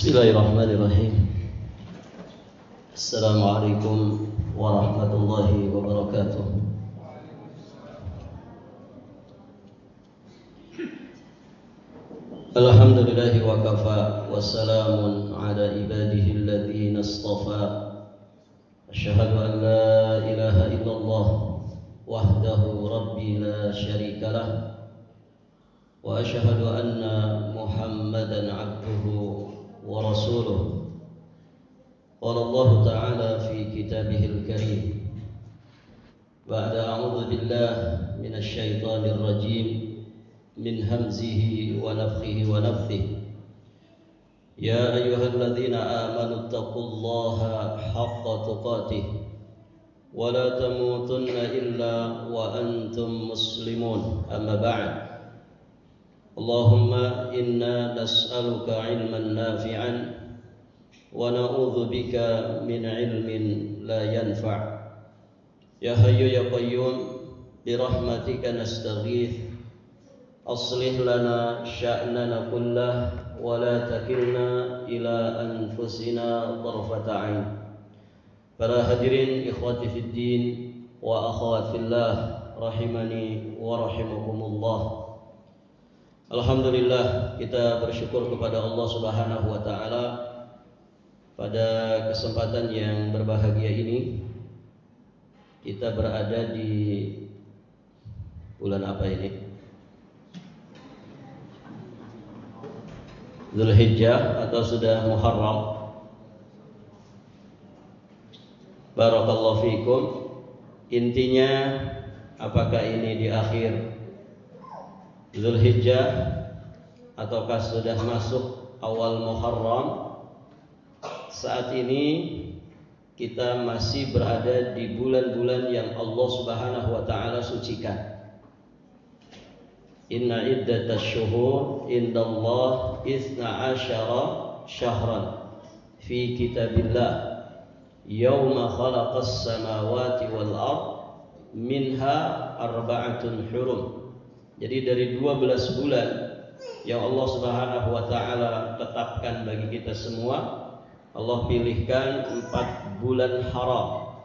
Bismillahirrahmanirrahim. Assalamualaikum warahmatullahi wabarakatuh. Alhamdulillahi wa kafa, wassalamun ala ibadihi alladhina istafa. Asyhadu an la ilaha illallah wahdahu rabbi la syarika lah, wa asyhadu anna Muhammadan abduhu wa rasuluh. Qala Allah Ta'ala fi kitabihil karim, ba'da a'udzu billahi minasy syaithanir rajim min hamzihi wa nafthihi wa nafthihi. Ya ayyuhalladzina amanu taqullaha haqqa tuqatih wa la tamutunna illa wa antum muslimun. Amma ba'd. Allahumma inna nas'aluka ilman nafi'an wa na'udzu bika min ilmin la yanfa'. Ya hayyu ya qayyum bi rahmatika nastaghith, aslih lana sya'nana kullah wa la takilna ila anfusina tarfata 'ain. Para hadirin ikhwati fid din wa akhwat fillah rahimani wa rahimakumullah. Alhamdulillah, kita bersyukur kepada Allah Subhanahu wa taala pada kesempatan yang berbahagia ini. Kita berada di bulan apa ini? Dzulhijjah atau sudah Muharram? Barakallahu fikum. Intinya, apakah ini di akhir Dzulhijjah ataukah sudah masuk awal Muharram? Saat ini kita masih berada di bulan-bulan yang Allah Subhanahu wa taala sucikan. Inna iddatash syuhur indallah 12 syahran fi kitabillah yauma khalaqas samawati wal ard minha arba'atun hurum. Jadi dari 12 bulan yang Allah Subhanahu wa taala tetapkan bagi kita semua, Allah pilihkan 4 bulan haram.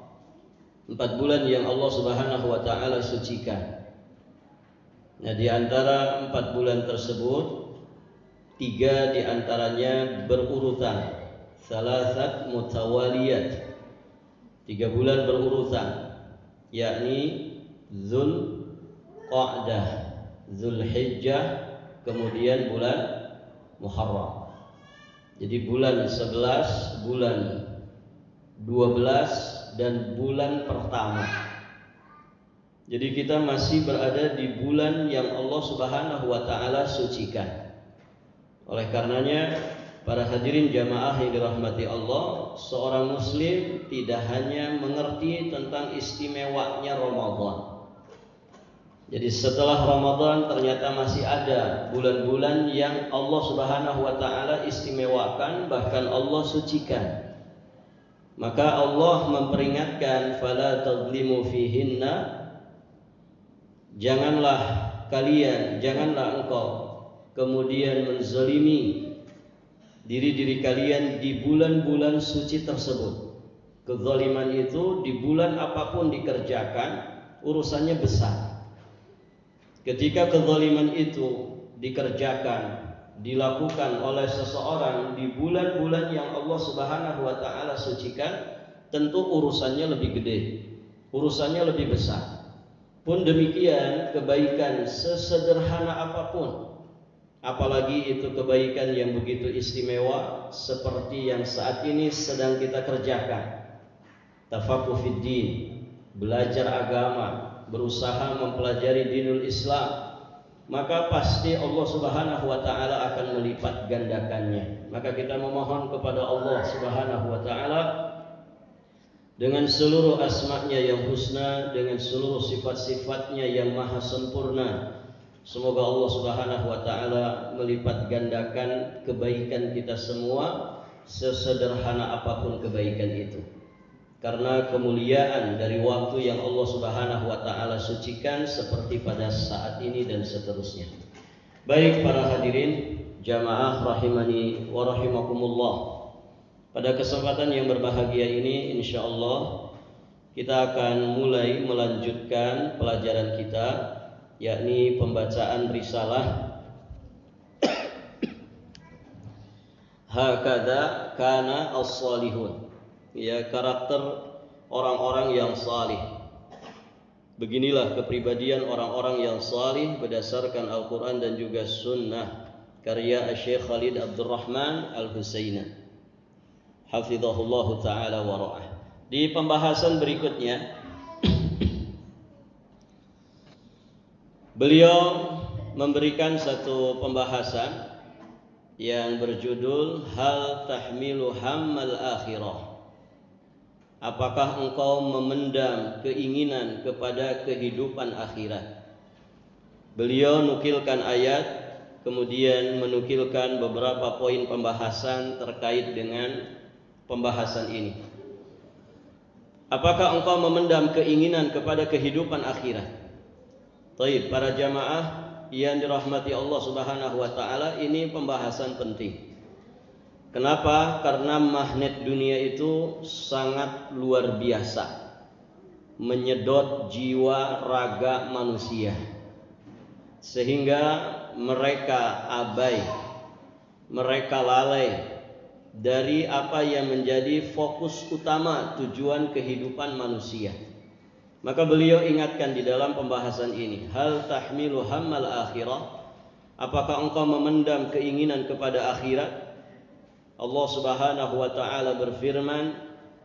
4 bulan yang Allah Subhanahu wa taala sucikan. Nah, di antara 4 bulan tersebut, 3 di antaranya berurutan, salasat mutawaliyat. 3 bulan berurutan, yakni Dzulqa'dah, Dzulhijjah, kemudian bulan Muharram. Jadi bulan 11, bulan 12 dan bulan pertama. Jadi kita masih berada di bulan yang Allah Subhanahu wa taala sucikan. Oleh karenanya, para hadirin jamaah yang dirahmati Allah, seorang muslim tidak hanya mengerti tentang istimewanya Ramadan. Jadi setelah Ramadan ternyata masih ada bulan-bulan yang Allah Subhanahu wa taala istimewakan, bahkan Allah sucikan. Maka Allah memperingatkan, fala tadlimu fihinna, janganlah engkau kemudian menzalimi diri-diri kalian di bulan-bulan suci tersebut. Kezaliman itu di bulan apapun dikerjakan, urusannya besar. Ketika kezaliman itu dikerjakan, dilakukan oleh seseorang di bulan-bulan yang Allah Subhanahu wa taala sucikan, tentu urusannya lebih gede, urusannya lebih besar. Pun demikian, kebaikan sesederhana apapun, apalagi itu kebaikan yang begitu istimewa seperti yang saat ini sedang kita kerjakan, tafaqquh fid din, belajar agama, berusaha mempelajari dinul Islam, maka pasti Allah Subhanahu wa taala akan melipat gandakannya. Maka kita memohon kepada Allah Subhanahu wa taala dengan seluruh asma-Nya yang husna, dengan seluruh sifat-sifatnya yang maha sempurna, semoga Allah Subhanahu wa taala melipat gandakan kebaikan kita semua, sesederhana apapun kebaikan itu. Karena kemuliaan dari waktu yang Allah Subhanahu wa taala sucikan seperti pada saat ini dan seterusnya. Baik para hadirin, jamaah rahimani wa rahimakumullah. Pada kesempatan yang berbahagia ini insyaallah kita akan mulai melanjutkan pelajaran kita, yakni pembacaan risalah Hakadha kana as-salihun, ya, karakter orang-orang yang salih. Beginilah kepribadian orang-orang yang salih berdasarkan Al-Quran dan juga Sunnah, karya Syekh Khalid Abdurrahman Al-Husaina, hafizahullah ta'ala wa ra'ah. Di pembahasan berikutnya beliau memberikan satu pembahasan yang berjudul Hal tahmilu hammal akhirah. Apakah engkau memendam keinginan kepada kehidupan akhirat? Beliau nukilkan ayat, kemudian menukilkan beberapa poin pembahasan terkait dengan pembahasan ini. Apakah engkau memendam keinginan kepada kehidupan akhirat? Baik, para jamaah yang dirahmati Allah Subhanahu wa taala, ini pembahasan penting. Kenapa? Karena magnet dunia itu sangat luar biasa, menyedot jiwa raga manusia, sehingga mereka abai, mereka lalai dari apa yang menjadi fokus utama tujuan kehidupan manusia. Maka beliau ingatkan di dalam pembahasan ini, hal tahmilu hammal akhirah, apakah engkau memendam keinginan kepada akhirat? Allah Subhanahu wa taala berfirman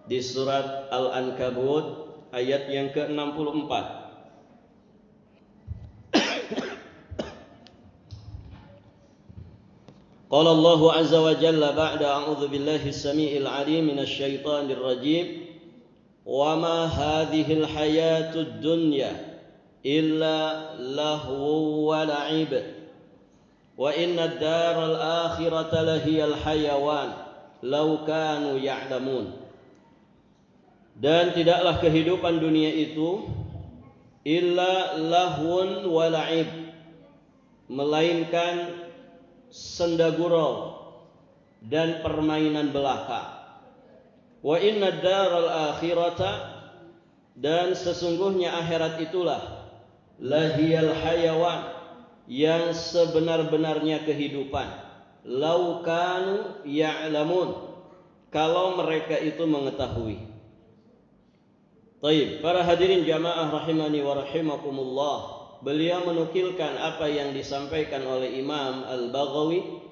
di surat Al-Ankabut ayat yang ke-64. Qala Allah azza wa jalla ba'da a'udzu billahi as-sami'il 'alim minasy syaithanir rajim. Wa ma hadhil hayatud dunya illa lahu wa la'ib wa inna ad-daral akhirata lahiyal hayawan law kanu ya'lamun. Dan tidaklah kehidupan dunia itu illa lahun wa la'ib, melainkan senda gurau dan permainan belaka. Wa inna daral akhirata, dan sesungguhnya akhirat itulah lahiyal hayawan, yang sebenar-benarnya kehidupan. Lau kanu ya'lamun, kalau mereka itu mengetahui. Baik, para hadirin jamaah rahimani wa rahimakumullah, beliau menukilkan apa yang disampaikan oleh Imam Al-Baghawi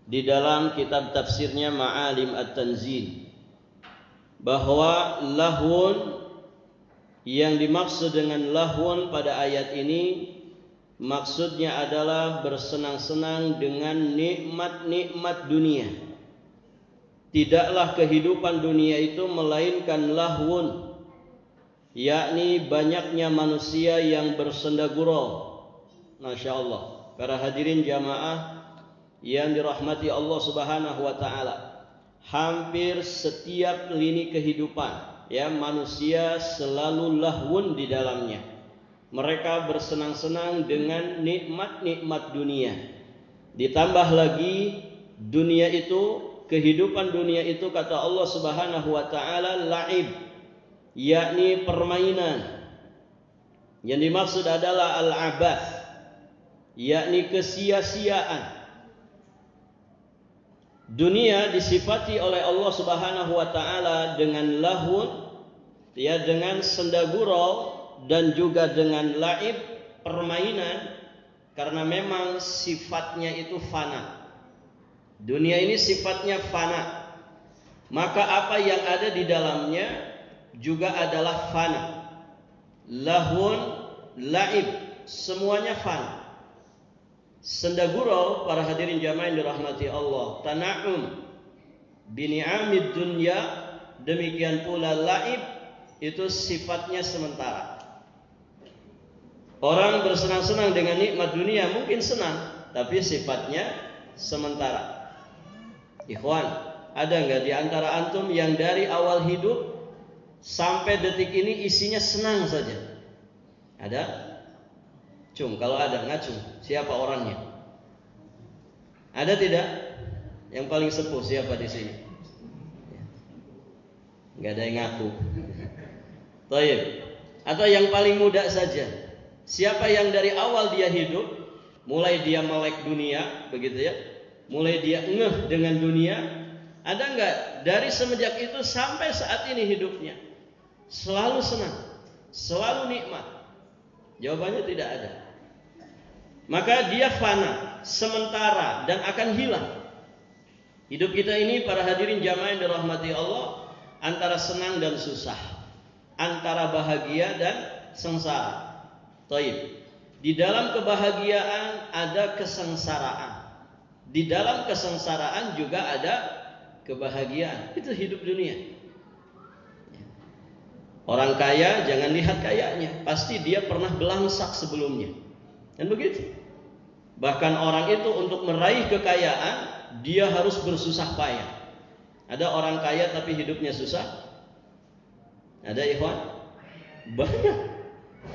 di dalam kitab tafsirnya Ma'alim At-Tanzil, bahwa lahun, yang dimaksud dengan lahun pada ayat ini maksudnya adalah bersenang-senang dengan nikmat-nikmat dunia. Tidaklah kehidupan dunia itu melainkan lahun, yakni banyaknya manusia yang bersenda gurau. Masya Allah, para hadirin jamaah yang dirahmati Allah Subhanahu wa taala, hampir setiap lini kehidupan, ya, manusia selalu lahun di dalamnya. Mereka bersenang-senang dengan nikmat-nikmat dunia. Ditambah lagi dunia itu, kehidupan dunia itu, kata Allah Subhanahu wa taala, la'ib, yakni permainan. Yang dimaksud adalah al-abath, yakni kesia-siaan. Dunia disifati oleh Allah Subhanahu wa taala dengan lahun, ya, dengan senda gurau, dan juga dengan laib, permainan, karena memang sifatnya itu fana. Dunia ini sifatnya fana, maka apa yang ada di dalamnya juga adalah fana. Lahun, laib, semuanya fana. Senda gurau, para hadirin jamaah yang dirahmati Allah, tana'um bini'amid dunya, demikian pula laib, itu sifatnya sementara. Orang bersenang-senang dengan nikmat dunia mungkin senang, tapi sifatnya sementara. Ikhwan, ada enggak di antara antum yang dari awal hidup sampai detik ini isinya senang saja? Ada? Cum, kalau ada ngacung, siapa orangnya? Ada tidak? Yang paling sepuh siapa di sini? Nggak ada yang ngaku. Taib. Atau yang paling muda saja. Siapa yang dari awal dia hidup, mulai dia melek dunia, begitu ya, mulai dia ngeh dengan dunia, ada nggak dari semenjak itu sampai saat ini hidupnya selalu senang, selalu nikmat? Jawabannya tidak ada. Maka dia fana, sementara, dan akan hilang. Hidup kita ini, para hadirin jamaah yang dirahmati Allah, antara senang dan susah, antara bahagia dan sengsara. Taib. Di dalam kebahagiaan ada kesengsaraan. Di dalam kesengsaraan juga ada kebahagiaan. Itu hidup dunia. Orang kaya jangan lihat kayanya, pasti dia pernah belangsak sebelumnya. Dan begitu. Bahkan orang itu untuk meraih kekayaan, dia harus bersusah payah. Ada orang kaya tapi hidupnya susah? Ada, ikhwan? Banyak.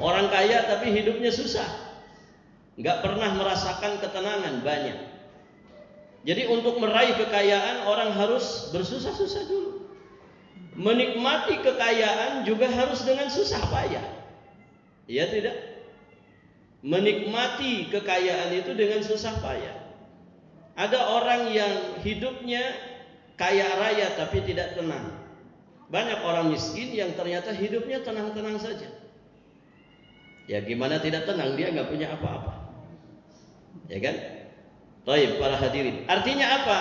Orang kaya tapi hidupnya susah, nggak pernah merasakan ketenangan, banyak. Jadi untuk meraih kekayaan orang harus bersusah-susah dulu. Menikmati kekayaan juga harus dengan susah payah. Iya tidak? Menikmati kekayaan itu dengan susah payah. Ada orang yang hidupnya kaya raya tapi tidak tenang. Banyak orang miskin yang ternyata hidupnya tenang-tenang saja. Ya gimana tidak tenang, dia nggak punya apa-apa, ya kan? Baik, para hadirin. Artinya apa?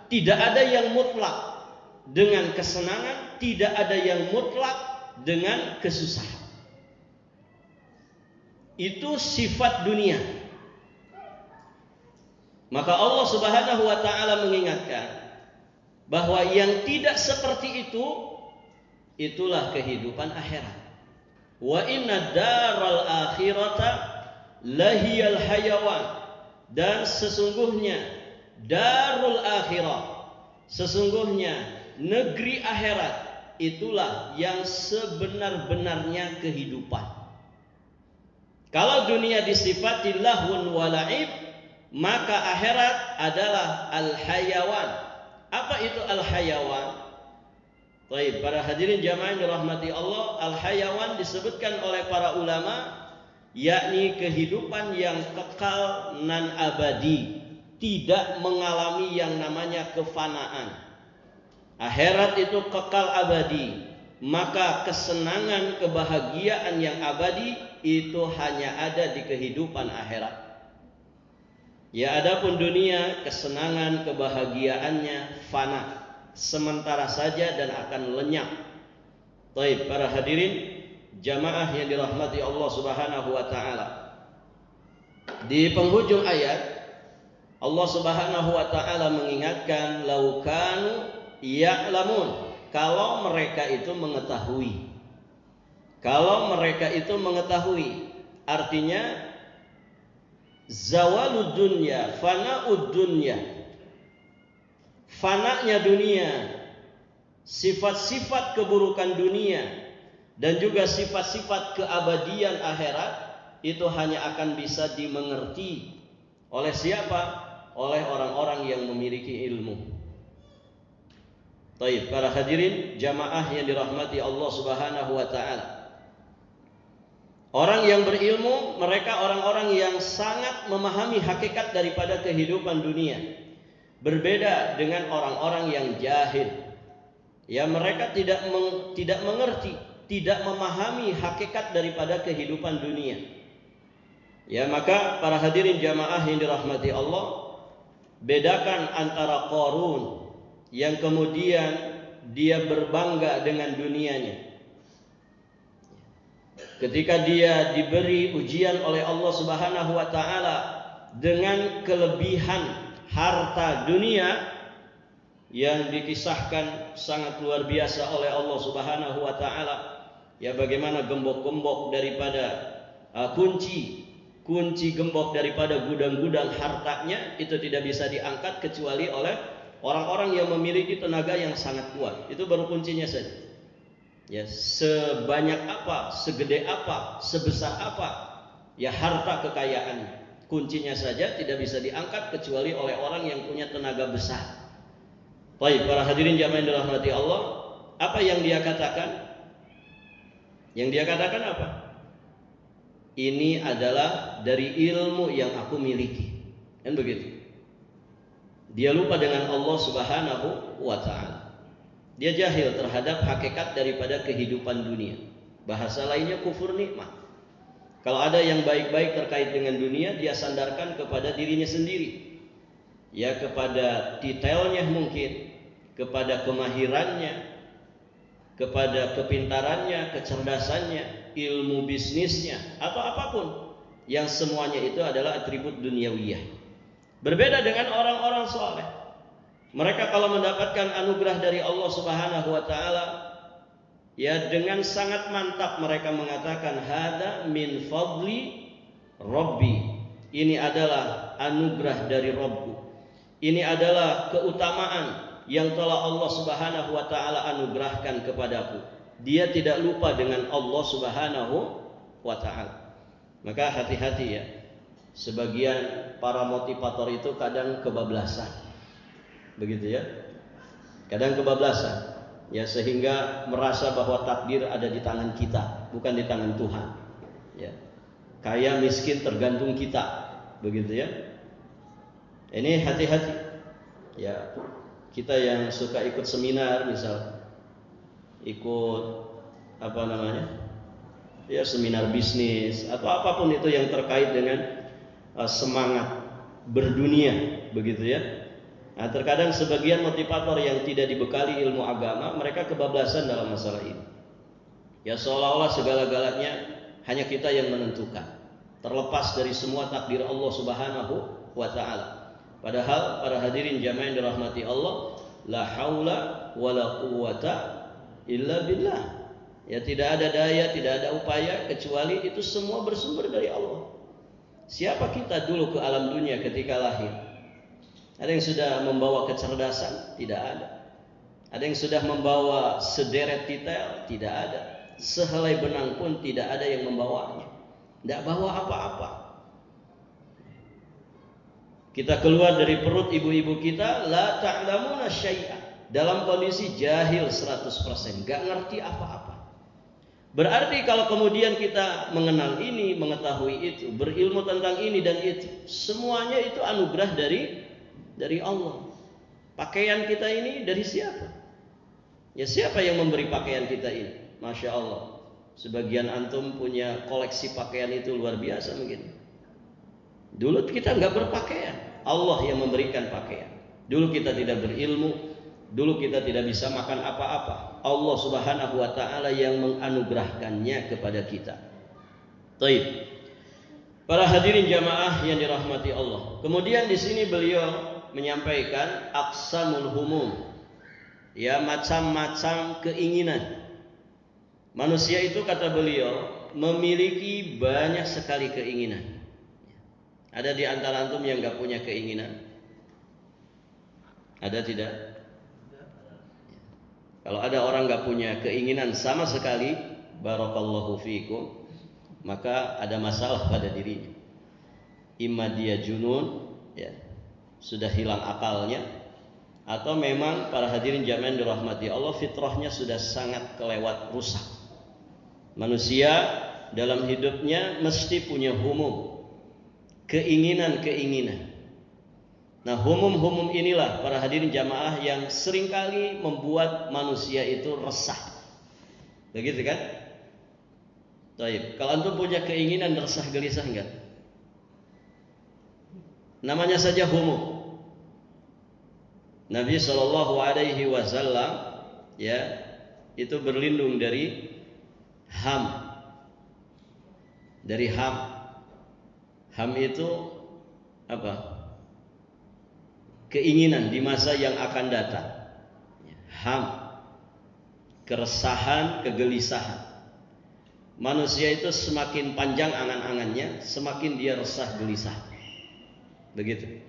Tidak ada yang mutlak dengan kesenangan, tidak ada yang mutlak dengan kesusahan. Itu sifat dunia. Maka Allah Subhanahu wa taala mengingatkan bahwa yang tidak seperti itu, itulah kehidupan akhirat. Wa inna daral akhirata lahiyal hayawan. Dan sesungguhnya darul akhirah, sesungguhnya negeri akhirat, itulah yang sebenar-benarnya kehidupan. Kalau dunia disifati lahun wala'ib, maka akhirat adalah al-hayawan. Apa itu al-hayawan? Baik, para hadirin jamaah yang dirahmati Allah, al-hayawan disebutkan oleh para ulama, yakni kehidupan yang kekal nan abadi, tidak mengalami yang namanya kefanaan. Akhirat itu kekal abadi, maka kesenangan, kebahagiaan yang abadi itu hanya ada di kehidupan akhirat. Ya, adapun dunia, kesenangan, kebahagiaannya fana, sementara saja dan akan lenyap. Baik, para hadirin jamaah yang dirahmati Allah Subhanahu wa taala. Di penghujung ayat Allah Subhanahu wa taala mengingatkan laukanu ya'lamun, kalau mereka itu mengetahui. Kalau mereka itu mengetahui, artinya zawalud dunya, fana'ud dunya. Fananya dunia, sifat-sifat keburukan dunia, dan juga sifat-sifat keabadian akhirat, itu hanya akan bisa dimengerti oleh siapa? Oleh orang-orang yang memiliki ilmu. Baik, para hadirin jamaah yang dirahmati Allah Subhanahu wa taala. Orang yang berilmu, mereka orang-orang yang sangat memahami hakikat daripada kehidupan dunia. Berbeda dengan orang-orang yang jahil. Ya, mereka tidak mengerti, tidak memahami hakikat daripada kehidupan dunia. Ya, maka para hadirin jamaah yang dirahmati Allah, bedakan antara Qarun yang kemudian dia berbangga dengan dunianya. Ketika dia diberi ujian oleh Allah Subhanahu wa taala dengan kelebihan harta dunia yang dikisahkan sangat luar biasa oleh Allah Subhanahu wa taala, ya bagaimana gembok-gembok daripada kunci gembok daripada gudang-gudang hartanya itu tidak bisa diangkat kecuali oleh orang-orang yang memiliki tenaga yang sangat kuat. Itu baru kuncinya saja. Ya, sebanyak apa, segede apa, sebesar apa ya harta kekayaannya. Kuncinya saja tidak bisa diangkat kecuali oleh orang yang punya tenaga besar. Baik, para hadirin jamaah yang dirahmati Allah, apa yang dia katakan? Yang dia katakan apa? Ini adalah dari ilmu yang aku miliki. Kan begitu. Dia lupa dengan Allah Subhanahu wa ta'ala. Dia jahil terhadap hakikat daripada kehidupan dunia. Bahasa lainnya kufur nikmat. Kalau ada yang baik-baik terkait dengan dunia, dia sandarkan kepada dirinya sendiri. Ya, kepada detailnya mungkin, kepada kemahirannya, kepada kepintarannya, kecerdasannya, ilmu bisnisnya, atau apapun. Yang semuanya itu adalah atribut duniawiyah. Berbeda dengan orang-orang soleh. Mereka kalau mendapatkan anugerah dari Allah Subhanahu wa ta'ala, ya dengan sangat mantap mereka mengatakan hada min fadli Rabbi. Ini adalah anugerah dari Rabbku. Ini adalah keutamaan yang telah Allah Subhanahu wa ta'ala anugerahkan kepadaku. Dia tidak lupa dengan Allah Subhanahu wa ta'ala. Maka hati-hati ya. Sebagian para motivator itu kadang kebablasan. Begitu ya. Kadang kebablasan. Ya, sehingga merasa bahwa takdir ada di tangan kita, bukan di tangan Tuhan. Ya. Kaya miskin tergantung kita, begitu ya. Ini hati-hati. Ya, kita yang suka ikut seminar, misal ikut apa namanya? Ya, seminar bisnis atau apapun itu yang terkait dengan semangat berdunia, begitu ya. Nah, terkadang sebagian motivator yang tidak dibekali ilmu agama, mereka kebablasan dalam masalah ini. Ya, seolah-olah segala-galanya hanya kita yang menentukan, terlepas dari semua takdir Allah Subhanahu wa ta'ala. Padahal para hadirin jamaah yang dirahmati Allah, la haula wala quwata illa billah. Ya, tidak ada daya, tidak ada upaya kecuali itu semua bersumber dari Allah. Siapa kita dulu ke alam dunia ketika lahir? Ada yang sudah membawa kecerdasan? Tidak ada. Ada yang sudah membawa sederet detail? Tidak ada. Sehelai benang pun tidak ada yang membawanya. Tidak bawa apa-apa. Kita keluar dari perut ibu-ibu kita, la ta'lamuna syai'a, dalam kondisi jahil 100%, gak ngerti apa-apa. Berarti kalau kemudian kita mengenal ini, mengetahui itu, berilmu tentang ini dan itu, semuanya itu anugerah dari Allah. Pakaian kita ini dari siapa? Ya, siapa yang memberi pakaian kita ini? Masya Allah. Sebagian antum punya koleksi pakaian itu luar biasa mungkin. Dulu kita nggak berpakaian, Allah yang memberikan pakaian. Dulu kita tidak berilmu, dulu kita tidak bisa makan apa-apa. Allah Subhanahu wa ta'ala yang menganugerahkannya kepada kita. Baik. Para hadirin jamaah yang dirahmati Allah. Kemudian di sini beliau menyampaikan aqsamul humum, ya, macam-macam keinginan. Manusia itu kata beliau memiliki banyak sekali keinginan. Ada di antara antum yang enggak punya keinginan? Ada tidak? Kalau ada orang enggak punya keinginan sama sekali, barakallahu fiikum, maka ada masalah pada dirinya. Imma dia junun, ya, sudah hilang akalnya, atau memang para hadirin jamaah dirahmati Allah, fitrahnya sudah sangat kelewat, rusak. Manusia dalam hidupnya mesti punya humum, keinginan-keinginan. Nah, humum-humum inilah para hadirin jamaah yang seringkali membuat manusia itu resah. Begitu kan? Baik, kalau antum punya keinginan resah gelisah enggak? Namanya saja humum. Nabi Shallallahu Alaihi Wasallam, ya, itu berlindung dari ham. Dari ham. Ham itu apa? Keinginan di masa yang akan datang. Ham, keresahan, kegelisahan. Manusia itu semakin panjang angan-angannya, semakin dia resah gelisah. Begitu.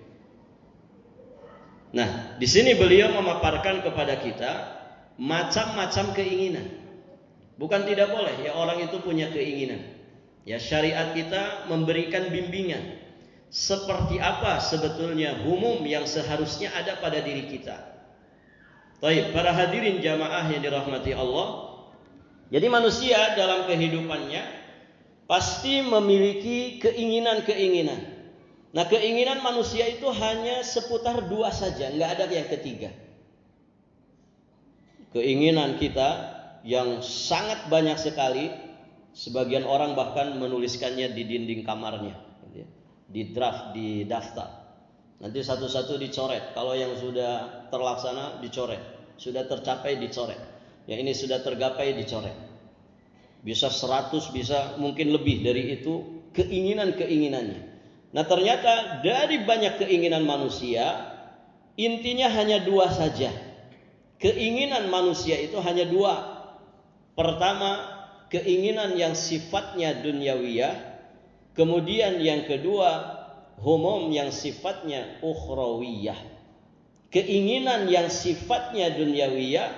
Nah, di sini beliau memaparkan kepada kita macam-macam keinginan. Bukan tidak boleh ya orang itu punya keinginan. Ya, syariat kita memberikan bimbingan. seperti apa sebetulnya humum yang seharusnya ada pada diri kita. Baik, para hadirin jamaah yang dirahmati Allah. Jadi manusia dalam kehidupannya pasti memiliki keinginan-keinginan. Nah, keinginan manusia itu hanya seputar dua saja, nggak ada yang ketiga. Keinginan kita yang sangat banyak sekali, sebagian orang bahkan menuliskannya di dinding kamarnya, di draft, di daftar. Nanti satu-satu dicoret. Kalau yang sudah terlaksana dicoret, sudah tercapai dicoret. Yang ini sudah tergapai dicoret. Bisa 100, bisa mungkin lebih dari itu keinginan-keinginannya. Nah, ternyata dari banyak keinginan manusia, intinya hanya dua saja. Keinginan manusia itu hanya dua. Pertama, keinginan yang sifatnya dunyawiyah. Kemudian yang kedua, humum yang sifatnya ukhrawiyah. Keinginan yang sifatnya dunyawiyah,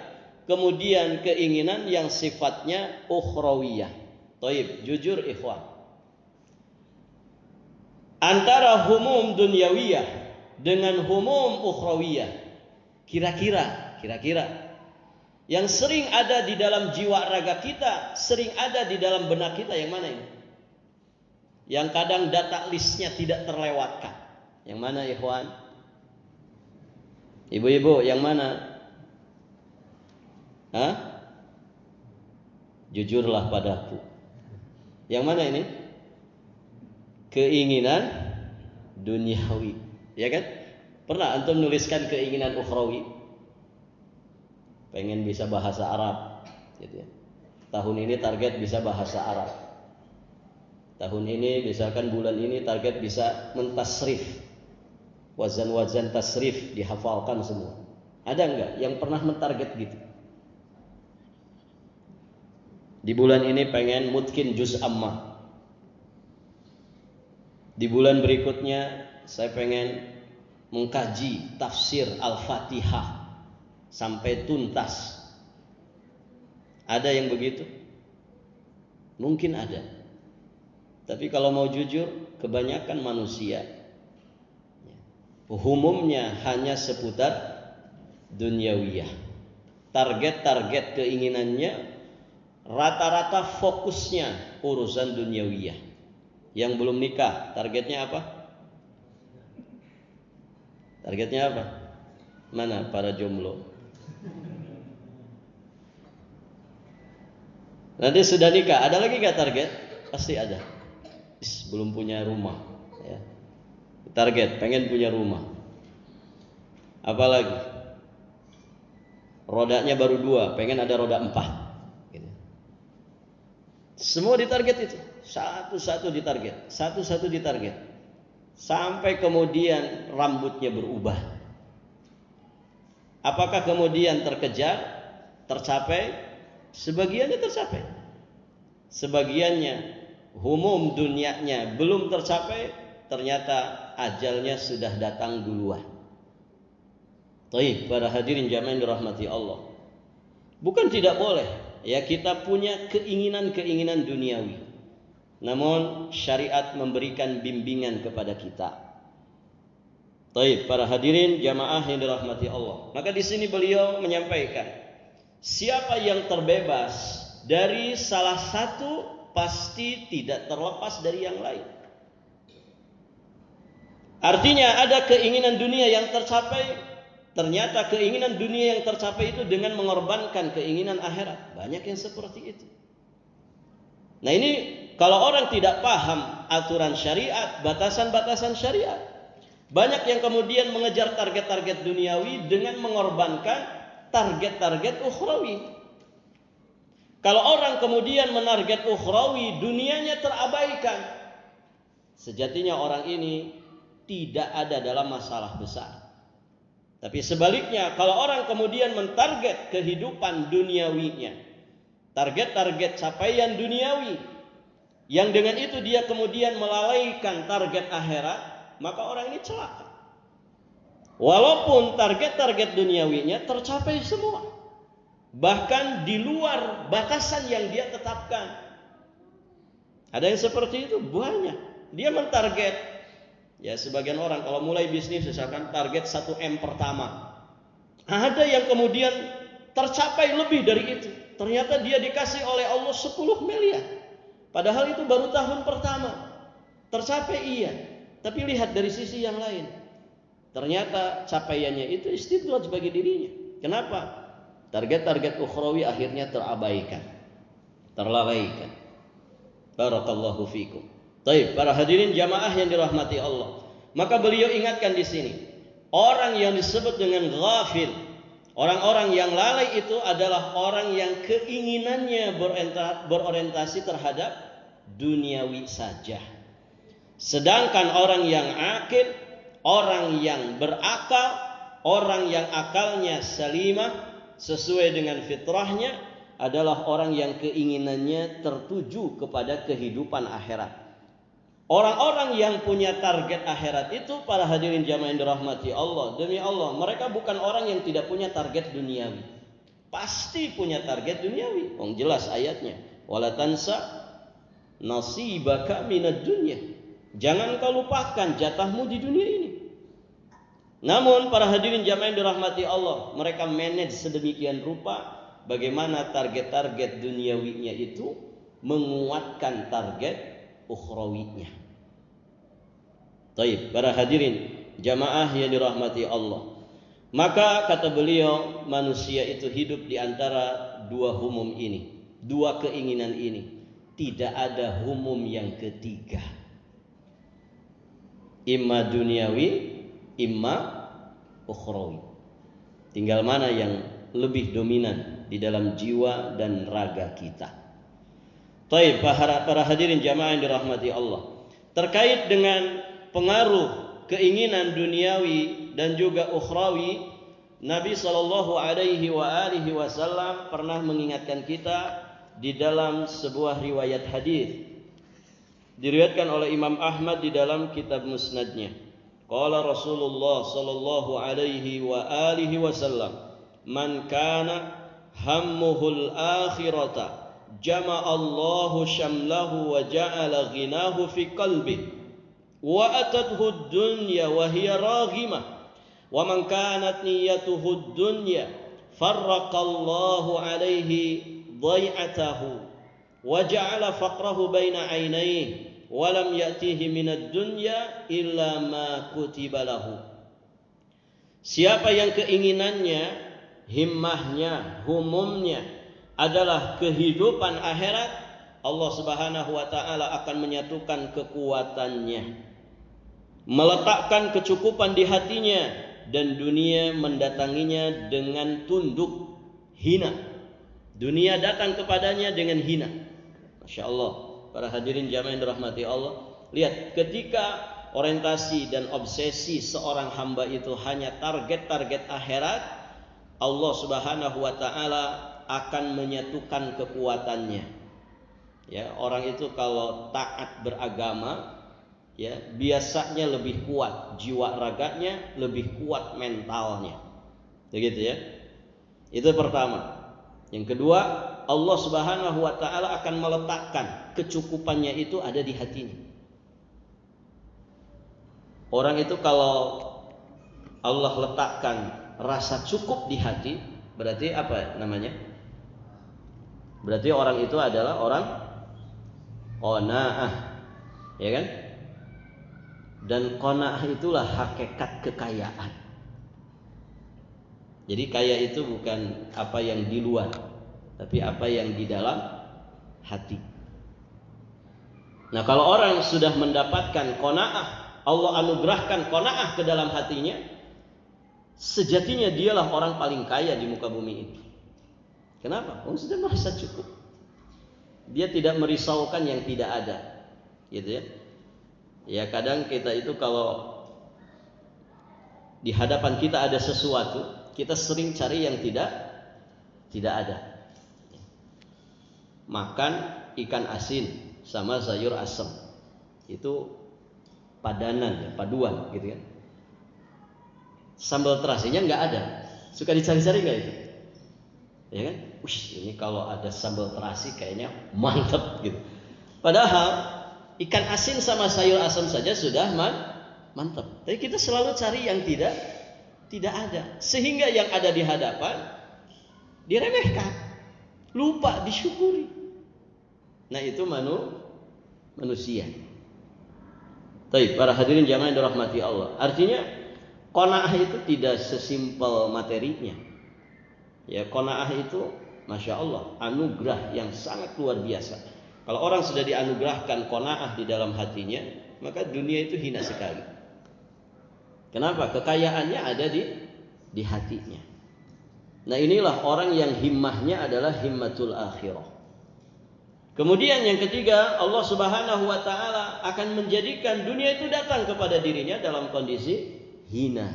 kemudian keinginan yang sifatnya ukhrawiyah. Taib, jujur ikhwan. Antara humum dunyawiyah dengan humum ukhrawiyah, kira-kira yang sering ada di dalam jiwa raga kita, sering ada di dalam benak kita, yang mana ini? Yang kadang data listnya tidak terlewatkan. Yang mana ikhwan? Ibu-ibu, yang mana? Hah? Jujurlah padaku. Yang mana ini? Keinginan duniawi, ya kan? Pernah antum nuliskan keinginan ukhrawi? Pengen bisa bahasa Arab, gitu ya. Tahun ini target bisa bahasa Arab. Tahun ini misalkan bulan ini target bisa mentasrif, wazan-wazan tasrif dihafalkan semua. Ada enggak yang pernah mentarget gitu? Di bulan ini pengen mutkin juz amma. Di bulan berikutnya saya pengen mengkaji tafsir Al-Fatihah sampai tuntas. Ada yang begitu? Mungkin ada. Tapi kalau mau jujur, kebanyakan manusia umumnya hanya seputar dunyawiyah. Target-target keinginannya rata-rata fokusnya urusan dunyawiyah. Yang belum nikah, targetnya apa? Targetnya apa? Mana para jomblo? Nanti sudah nikah, ada lagi gak target? Pasti ada. Belum punya rumah, ya. Target, pengen punya rumah. Apalagi? Rodanya baru 2, pengen ada roda 4 gitu. Semua ditarget itu. Satu-satu ditarget. Sampai kemudian rambutnya berubah. Apakah kemudian terkejar? Tercapai? Sebagiannya tercapai. Sebagiannya humum dunianya belum tercapai, ternyata ajalnya sudah datang duluan. Baik, para hadirin jamaah yang dirahmati Allah. Bukan tidak boleh ya kita punya keinginan-keinginan duniawi. Namun syariat memberikan bimbingan kepada kita. Baik, para hadirin jamaah yang dirahmati Allah. Maka di sini beliau menyampaikan, siapa yang terbebas dari salah satu pasti tidak terlepas dari yang lain. Artinya ada keinginan dunia yang tercapai, ternyata keinginan dunia yang tercapai itu dengan mengorbankan keinginan akhirat. Banyak yang seperti itu. Nah, ini kalau orang tidak paham aturan syariat, batasan-batasan syariat, banyak yang kemudian mengejar target-target duniawi dengan mengorbankan target-target ukhrawi. Kalau orang kemudian menarget ukhrawi, dunianya terabaikan. Sejatinya orang ini tidak ada dalam masalah besar. Tapi sebaliknya, kalau orang kemudian mentarget kehidupan duniawinya, target-target capaian duniawi, yang dengan itu dia kemudian melalaikan target akhirat, maka orang ini celaka. Walaupun target-target duniawinya tercapai semua, bahkan di luar batasan yang dia tetapkan. Ada yang seperti itu banyak. Dia mentarget Ya, sebagian orang kalau mulai bisnis misalkan target 1M pertama. Ada yang kemudian tercapai lebih dari itu. Ternyata dia dikasih oleh Allah 10 miliar. Padahal itu baru tahun pertama. Tercapai iya. Tapi lihat dari sisi yang lain. Ternyata capaiannya itu istidraj bagi dirinya. Kenapa? Target-target ukhrawi akhirnya terabaikan. Terlalaikan. Barakallahu fikum. Baik, para hadirin jamaah yang dirahmati Allah. Maka beliau ingatkan di sini, orang yang disebut dengan ghafil, orang-orang yang lalai itu adalah orang yang keinginannya berorientasi terhadap duniawi saja. Sedangkan orang yang akil, orang yang berakal, orang yang akalnya salimah sesuai dengan fitrahnya adalah orang yang keinginannya tertuju kepada kehidupan akhirat. Orang-orang yang punya target akhirat itu, para hadirin jamaah yang dirahmati Allah, demi Allah, mereka bukan orang yang tidak punya target duniawi. Pasti punya target duniawi. Jelas ayatnya. Wala tansa nasibaka minad dunya. Jangan kau lupakan jatahmu di dunia ini. Namun para hadirin jamaah yang dirahmati Allah, mereka manage sedemikian rupa bagaimana target-target duniawinya itu menguatkan target ukhrawinya. Taib, para hadirin jamaah yang dirahmati Allah. Maka kata beliau, manusia itu hidup di antara dua humum ini, dua keinginan ini. Tidak ada humum yang ketiga. Imma duniawi, imma ukhrawi. Tinggal mana yang lebih dominan di dalam jiwa dan raga kita. Baik, para hadirin jamaah yang dirahmati Allah. Terkait dengan pengaruh keinginan duniawi dan juga ukhrawi, Nabi SAW pernah mengingatkan kita di dalam sebuah riwayat hadis. Diriwayatkan oleh Imam Ahmad di dalam kitab Musnadnya. Qala Rasulullah sallallahu alaihi wasallam, "Man kana hammuhul akhirata jama'allahu syamlahu wa ja'ala ghinahu fi qalbi wa atadhu ad-dunya wa hiya raghimah wa man kanat niyyatuhu ad-dunya farraqallahu alaihi dhai'atahu wa ja'ala faqrahu baina 'ainayhi wa lam ya'tihi minad dunya illa ma kutiba lahu." Siapa yang keinginannya, himmahnya, humumnya adalah kehidupan akhirat, Allah Subhanahu wa taala akan menyatukan kekuatannya, meletakkan kecukupan di hatinya, dan dunia mendatanginya dengan tunduk hina. Dunia datang kepadanya dengan hina. Masya Allah, para hadirin jamaah yang dirahmati Allah. Lihat, ketika orientasi dan obsesi seorang hamba itu hanya target-target akhirat, Allah Subhanahu wa taala akan menyatukan kekuatannya. Ya, orang itu kalau taat beragama, ya, biasanya lebih kuat jiwa raganya, lebih kuat mentalnya. Begitu ya. Itu pertama. Yang kedua, Allah Subhanahu wa taala akan meletakkan kecukupannya itu ada di hatinya. Orang itu kalau Allah letakkan rasa cukup di hati, berarti apa namanya? Berarti orang itu adalah orang qanaah, ya kan? Dan qanaah itulah hakikat kekayaan. Jadi kaya itu bukan apa yang di luar, tapi apa yang di dalam hati. Nah, kalau orang sudah mendapatkan qanaah, Allah anugerahkan qanaah ke dalam hatinya, sejatinya dialah orang paling kaya di muka bumi ini. Kenapa? Orang sudah merasa cukup. Dia tidak merisaukan yang tidak ada, gitu ya. Ya, kadang kita itu kalau di hadapan kita ada sesuatu, kita sering cari yang tidak ada. Makan ikan asin sama sayur asem, itu padanan, paduan, gitu kan. Sambal terasinya nggak ada, suka dicari-cari nggak itu? Ya kan? Ini kalau ada sambal terasi kayaknya mantap gitu. Padahal ikan asin sama sayur asam saja sudah mantap. Tapi kita selalu cari yang tidak ada, sehingga yang ada di hadapan diremehkan, lupa disyukuri. Nah itu manusia. Baik, para hadirin jamaah yang dirahmati Allah. Artinya qanaah itu tidak sesimpel materinya. Ya, qanaah itu masya Allah anugerah yang sangat luar biasa. Kalau orang sudah dianugerahkan qanaah di dalam hatinya, maka dunia itu hina sekali. Kenapa? Kekayaannya ada di hatinya. Nah inilah orang yang himmahnya adalah himmatul akhirah. Kemudian yang ketiga, Allah Subhanahu wa taala akan menjadikan dunia itu datang kepada dirinya dalam kondisi hina,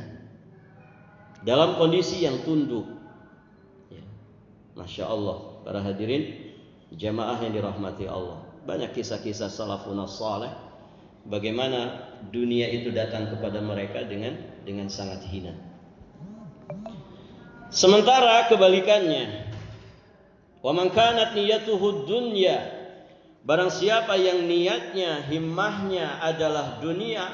dalam kondisi yang tunduk. Ya. Masya Allah, para hadirin jamaah yang dirahmati Allah. Banyak kisah-kisah salafun saleh bagaimana dunia itu datang kepada mereka dengan sangat hina. Sementara kebalikannya, wa man kanat niyatuhu dunya, barang siapa yang niatnya, himmahnya adalah dunia,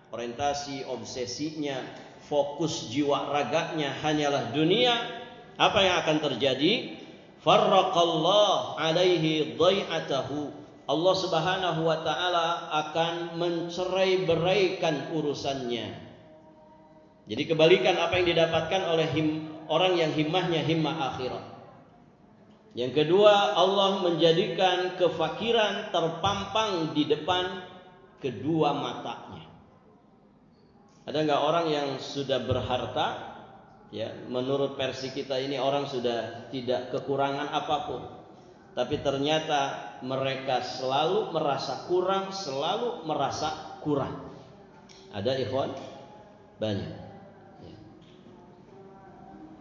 orientasi, obsesinya, fokus jiwa raganya hanyalah dunia, apa yang akan terjadi? Farraqallah alaihi dhai'atahu, Allah Subhanahu wa taala akan mencerai-beraikan urusannya. Jadi kebalikan apa yang didapatkan oleh orang yang himmahnya himmah akhirat. Yang kedua, Allah menjadikan kefakiran terpampang di depan kedua matanya. Ada nggak orang yang sudah berharta? Ya, menurut versi kita ini orang sudah tidak kekurangan apapun, tapi ternyata mereka selalu merasa kurang, selalu merasa kurang. Ada ikhwan? Banyak. Ya.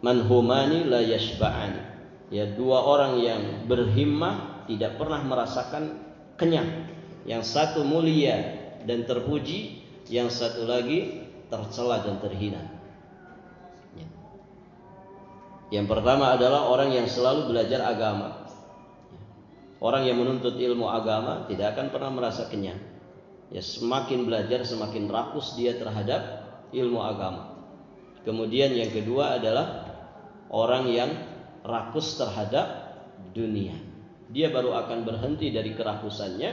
Manhumani la yashba'ani. Ya, dua orang yang berhimmah tidak pernah merasakan kenyang. Yang satu mulia dan terpuji, yang satu lagi tercela dan terhina. Ya. Yang pertama adalah orang yang selalu belajar agama. Orang yang menuntut ilmu agama tidak akan pernah merasa kenyang. Ya, semakin belajar semakin rakus dia terhadap ilmu agama. Kemudian yang kedua adalah orang yang rakus terhadap dunia. Dia baru akan berhenti dari kerakusannya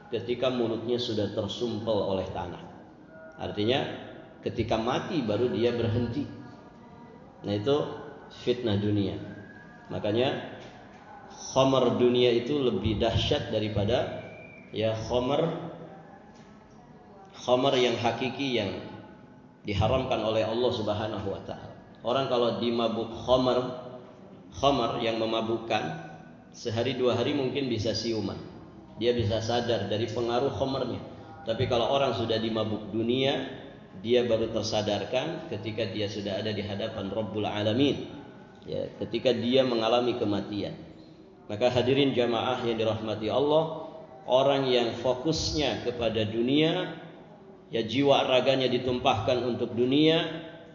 ketika mulutnya sudah tersumpel oleh tanah. Artinya ketika mati baru dia berhenti. Nah itu fitnah dunia. Makanya khamar dunia itu lebih dahsyat daripada ya khamar yang hakiki yang diharamkan oleh Allah Subhanahu wa taala. Orang kalau dimabuk khamar yang memabukkan, sehari dua hari mungkin bisa siuman, dia bisa sadar dari pengaruh khamarnya. Tapi kalau orang sudah dimabuk dunia, dia baru tersadarkan ketika dia sudah ada di hadapan Rabbul Alamin, ya, ketika dia mengalami kematian. Maka hadirin jamaah yang dirahmati Allah, orang yang fokusnya kepada dunia, ya jiwa raganya ditumpahkan untuk dunia,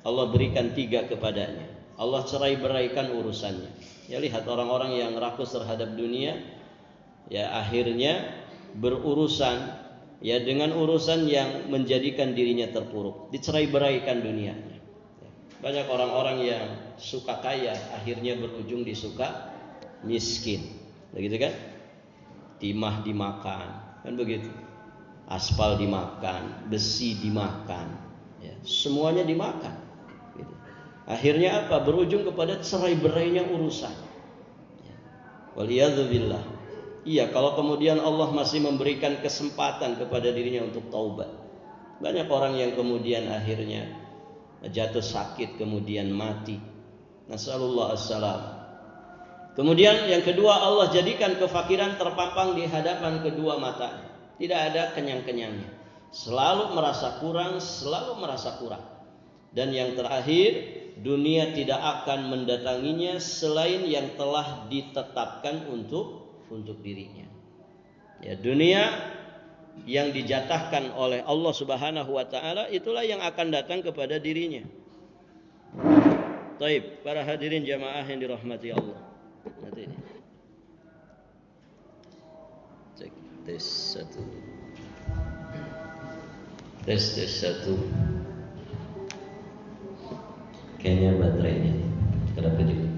Allah berikan 3 kepadanya. Allah cerai-beraikan urusannya. Ya, lihat orang-orang yang rakus terhadap dunia, ya akhirnya berurusan ya dengan urusan yang menjadikan dirinya terpuruk, dicerai-beraikan dunianya. Banyak orang-orang yang suka kaya akhirnya berujung di suka miskin. Begitu kan? Timah dimakan, kan begitu. Aspal dimakan, besi dimakan, ya, semuanya dimakan. Akhirnya apa? Berujung kepada cerai-berainya urusan. Waliyadzubillah. Iya, kalau kemudian Allah masih memberikan kesempatan kepada dirinya untuk taubat. Banyak orang yang kemudian akhirnya jatuh sakit kemudian mati. Nasallallahu assalam. Kemudian yang kedua, Allah jadikan kefakiran terpampang di hadapan kedua mata. Tidak ada kenyang-kenyangnya. Selalu merasa kurang, selalu merasa kurang. Dan yang terakhir, dunia tidak akan mendatanginya selain yang telah ditetapkan untuk dirinya. Ya, dunia yang dijatahkan oleh Allah Subhanahu wa taala itulah yang akan datang kepada dirinya. Taib, para hadirin jamaah yang dirahmati Allah. Nanti ini. Cek tes 1. Tes satu. Kayaknya baterainya. Kenapa jadi?